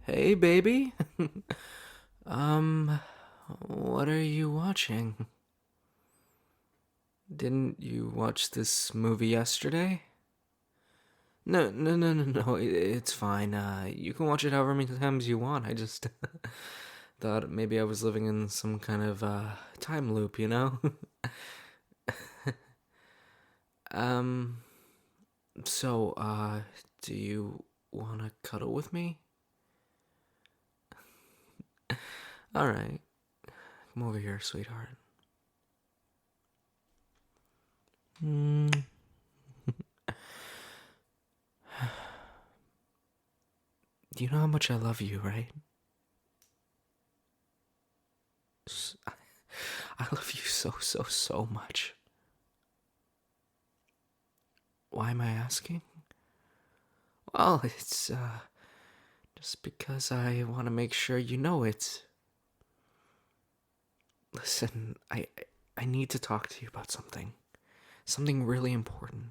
Hey, baby. um, what are you watching? Didn't you watch this movie yesterday? No. It's fine. You can watch it however many times you want. I just thought maybe I was living in some kind of time loop, you know? um, so, do you want to cuddle with me? All right. Come over here, sweetheart. Hmm. You know how much I love you, right? I love you so much. Why am I asking? Well, it's just because I want to make sure you know it. Listen, I need to talk to you about something. Something really important.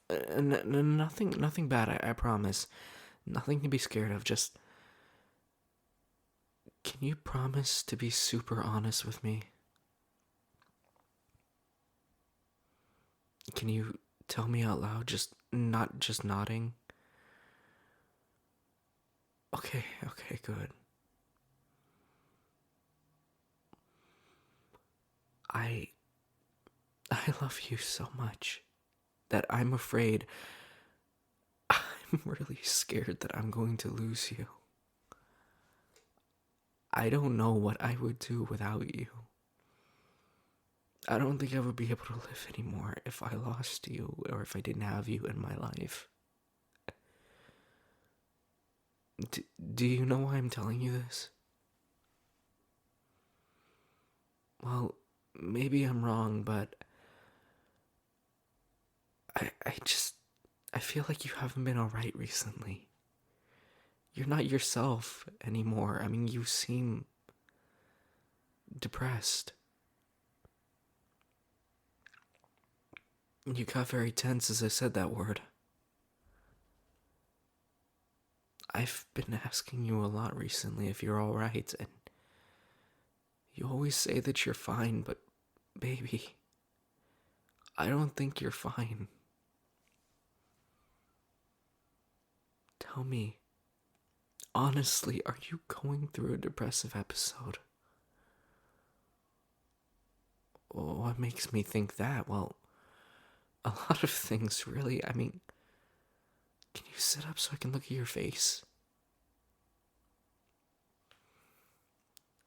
Nothing bad, I promise. Nothing to be scared of. Just, can you promise to be super honest with me? Can you tell me out loud, just not just nodding? Okay, good. I I love you so much that I'm afraid, I'm really scared that I'm going to lose you. I don't know what I would do without you. I don't think I would be able to live anymore if I lost you or if I didn't have you in my life. Do you know why I'm telling you this? Well, maybe I'm wrong, but I feel like you haven't been alright recently. You're not yourself anymore. I mean, you seem depressed. You got very tense as I said that word. I've been asking you a lot recently if you're alright, and you always say that you're fine, but baby, I don't think you're fine. Tell me, honestly, are you going through a depressive episode? What makes me think that? Well, a lot of things, really. I mean, can you sit up so I can look at your face?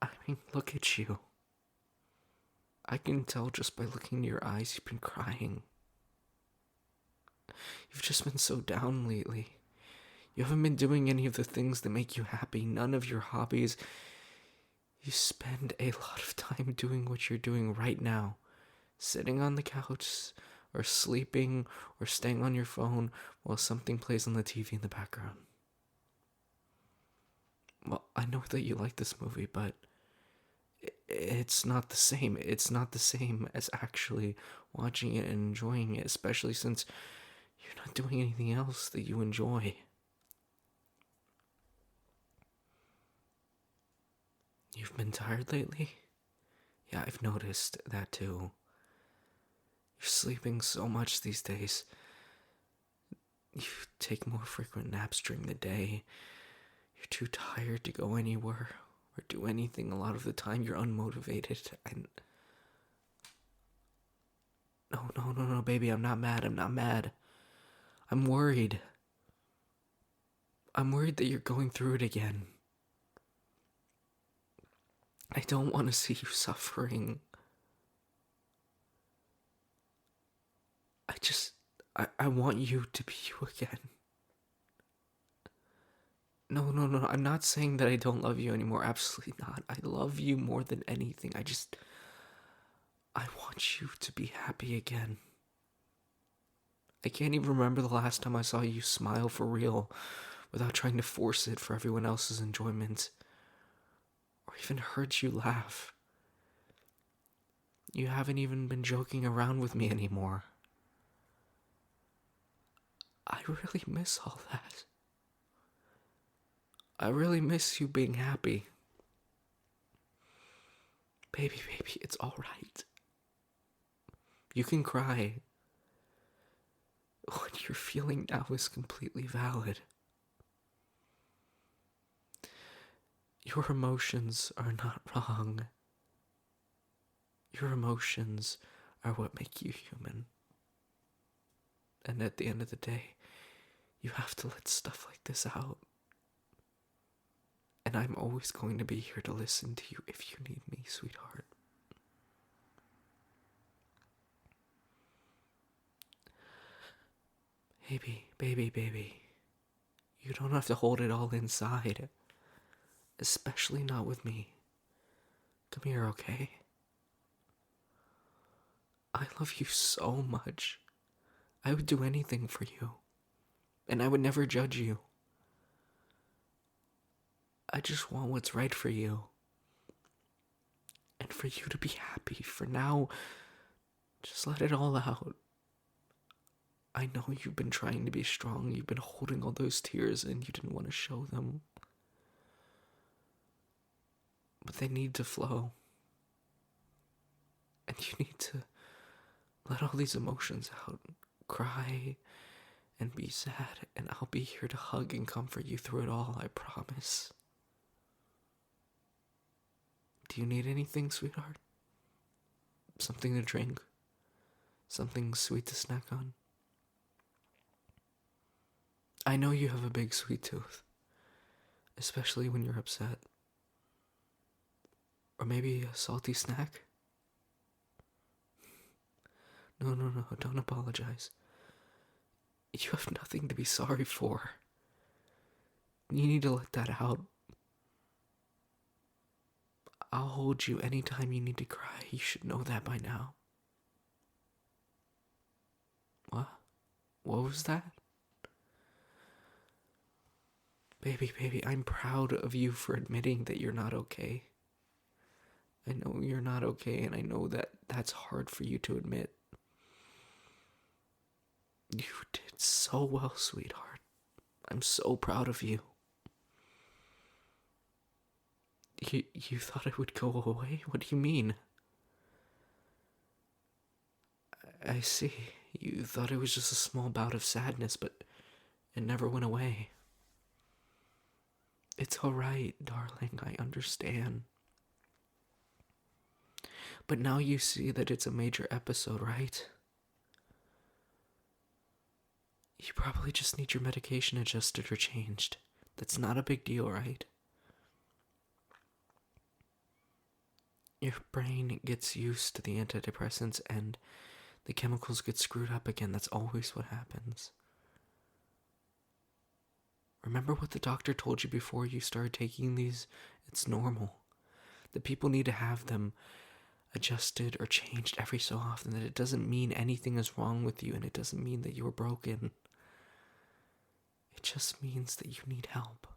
I mean, look at you. I can tell just by looking in your eyes you've been crying. You've just been so down lately. You haven't been doing any of the things that make you happy, none of your hobbies. You spend a lot of time doing what you're doing right now, sitting on the couch, or sleeping, or staying on your phone while something plays on the TV in the background. Well, I know that you like this movie, but it's not the same. It's not the same as actually watching it and enjoying it, especially since you're not doing anything else that you enjoy. You've been tired lately? Yeah, I've noticed that too. You're sleeping so much these days. You take more frequent naps during the day. You're too tired to go anywhere or do anything a lot of the time. You're unmotivated. And no, baby, I'm not mad. I'm not mad. I'm worried. I'm worried that you're going through it again. I don't want to see you suffering. I just, I want you to be you again. No, I'm not saying that I don't love you anymore. Absolutely not. I love you more than anything. I want you to be happy again. I can't even remember the last time I saw you smile for real without trying to force it for everyone else's enjoyment, or even heard you laugh. You haven't even been joking around with me anymore. I really miss all that. I really miss you being happy. Baby, it's alright. You can cry. What you're feeling now is completely valid. Your emotions are not wrong. Your emotions are what make you human. And at the end of the day, you have to let stuff like this out. And I'm always going to be here to listen to you if you need me, sweetheart. Baby. You don't have to hold it all inside. Especially not with me. Come here, okay? I love you so much. I would do anything for you. And I would never judge you. I just want what's right for you. And for you to be happy. For now, just let it all out. I know you've been trying to be strong. You've been holding all those tears and you didn't want to show them. But they need to flow. And you need to let all these emotions out. Cry and be sad. And I'll be here to hug and comfort you through it all, I promise. Do you need anything, sweetheart? Something to drink? Something sweet to snack on? I know you have a big sweet tooth. Especially when you're upset. Or maybe a salty snack? No, don't apologize. You have nothing to be sorry for. You need to let that out. I'll hold you anytime you need to cry. You should know that by now. What? What was that? Baby, I'm proud of you for admitting that you're not okay. I know you're not okay, and I know that that's hard for you to admit. You did so well, sweetheart. I'm so proud of you. You thought it would go away? What do you mean? I see. You thought it was just a small bout of sadness, but it never went away. It's alright, darling, I understand. But now you see that it's a major episode, right? You probably just need your medication adjusted or changed. That's not a big deal, right? Your brain gets used to the antidepressants and the chemicals get screwed up again. That's always what happens. Remember what the doctor told you before you started taking these? It's normal. The people need to have them adjusted or changed every so often. That it doesn't mean anything is wrong with you, and it doesn't mean that you are broken. It just means that you need help.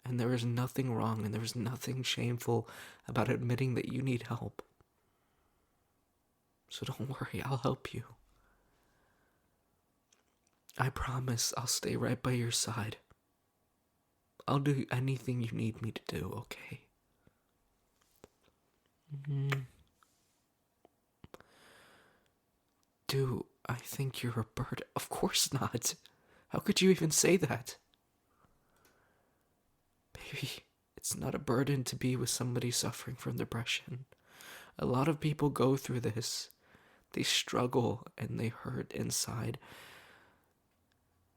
And there is nothing wrong and there is nothing shameful about admitting that you need help. So don't worry, I'll help you. I promise I'll stay right by your side. I'll do anything you need me to do, okay? Do I think you're a bird? Of course not. How could you even say that? Baby, it's not a burden to be with somebody suffering from depression. A lot of people go through this. They struggle and they hurt inside.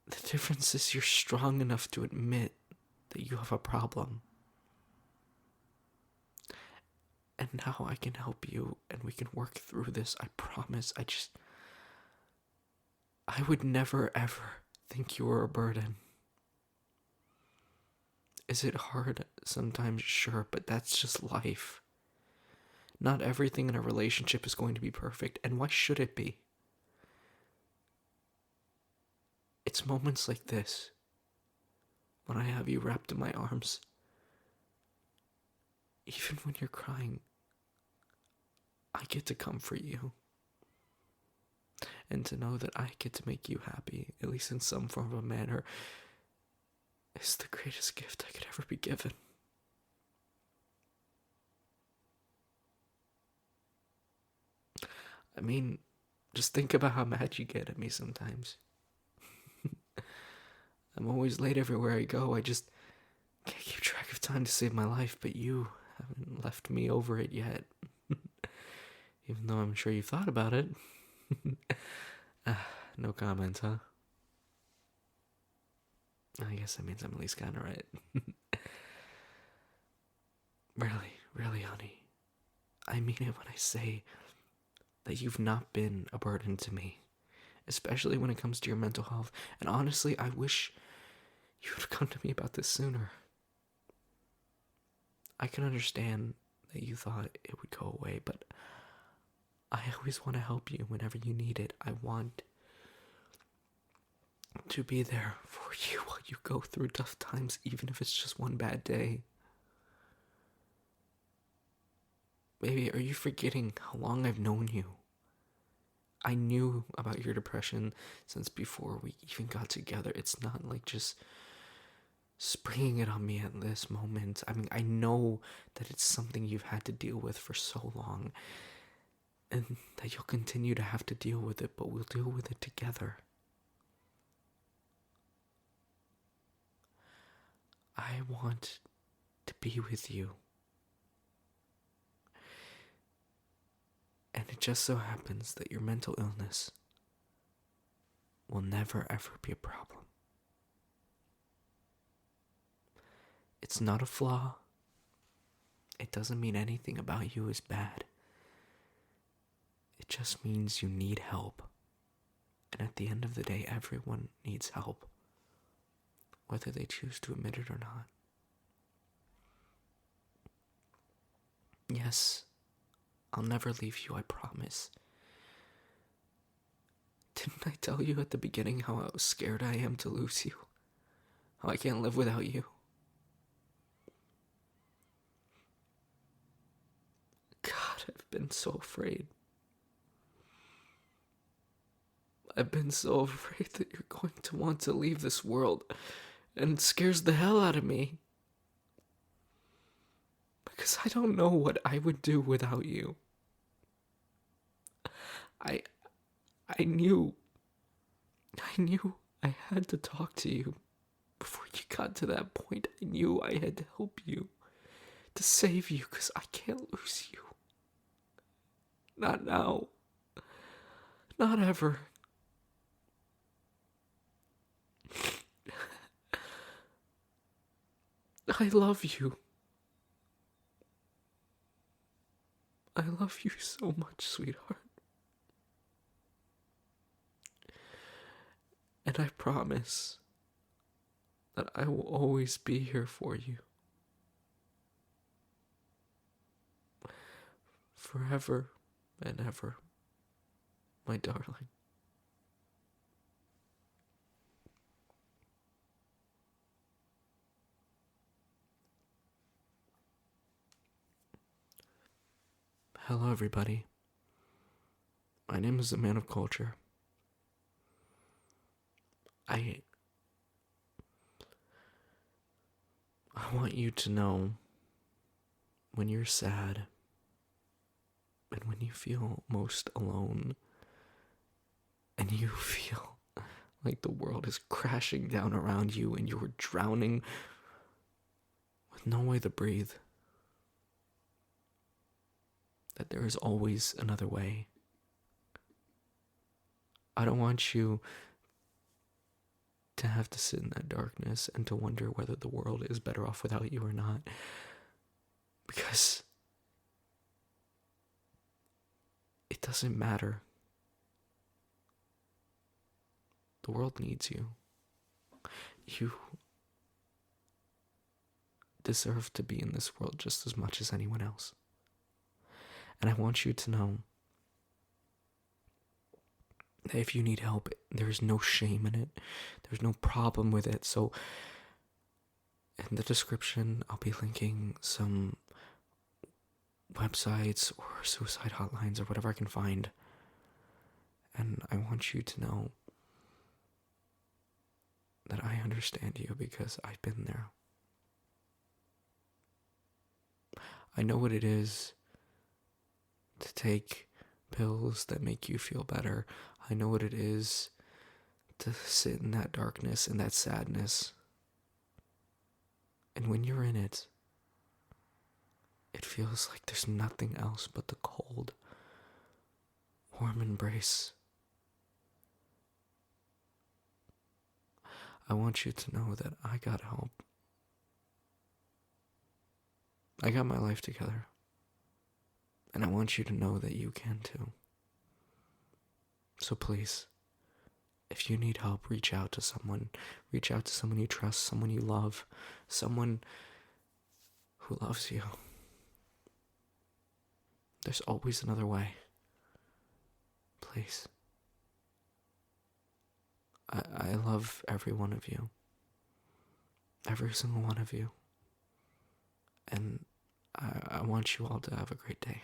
The difference is you're strong enough to admit that you have a problem. And now I can help you and we can work through this. I promise. I would never ever think you were a burden. Is it hard? Sometimes, sure, but that's just life. Not everything in a relationship is going to be perfect, and why should it be? It's moments like this, when I have you wrapped in my arms. Even when you're crying, I get to comfort you. And to know that I get to make you happy, at least in some form of a manner. is the greatest gift I could ever be given. I mean, just think about how mad you get at me sometimes. I'm always late everywhere I go. I just can't keep track of time to save my life, but you haven't left me over it yet. Even though I'm sure you've thought about it. No comment, huh? I guess that means I'm at least kinda right. Really, honey. I mean it when I say that you've not been a burden to me, especially when it comes to your mental health. And honestly, I wish you would have come to me about this sooner. I can understand that you thought it would go away, but I always want to help you whenever you need it. I want to be there for you while you go through tough times, even if it's just one bad day. Baby, are you forgetting how long I've known you? I knew about your depression since before we even got together. It's not like just springing it on me at this moment. I mean, I know that it's something you've had to deal with for so long, and that you'll continue to have to deal with it, but we'll deal with it together. I want to be with you. And it just so happens that your mental illness will never ever be a problem. It's not a flaw. It doesn't mean anything about you is bad. It just means you need help. And at the end of the day, everyone needs help, whether they choose to admit it or not. Yes, I'll never leave you, I promise. Didn't I tell you at the beginning how scared I am to lose you? How I can't live without you? God, I've been so afraid. I've been so afraid that you're going to want to leave this world, and it scares the hell out of me. Because I don't know what I would do without you. I knew I had to talk to you before you got to that point. I knew I had to help you, to save you, because I can't lose you. Not now. Not ever. I love you. I love you so much, sweetheart. And I promise that I will always be here for you. Forever and ever, my darling. Hello, everybody. My name is the Man of Culture. I want you to know when you're sad and when you feel most alone and you feel like the world is crashing down around you and you're drowning with no way to breathe, that there is always another way. I don't want you to have to sit in that darkness and to wonder whether the world is better off without you or not. Because it doesn't matter. The world needs you. You deserve to be in this world just as much as anyone else. And I want you to know that if you need help, there's no shame in it. There's no problem with it. So in the description, I'll be linking some websites or suicide hotlines or whatever I can find. And I want you to know that I understand you because I've been there. I know what it is to take pills that make you feel better. I know what it is to sit in that darkness and that sadness. And when you're in it, it feels like there's nothing else but the cold, warm embrace. I want you to know that I got help. I got my life together. And I want you to know that you can too. So please, if you need help, reach out to someone. Reach out to someone you trust, someone you love, someone who loves you. There's always another way. Please. I love every one of you. Every single one of you. And I want you all to have a great day.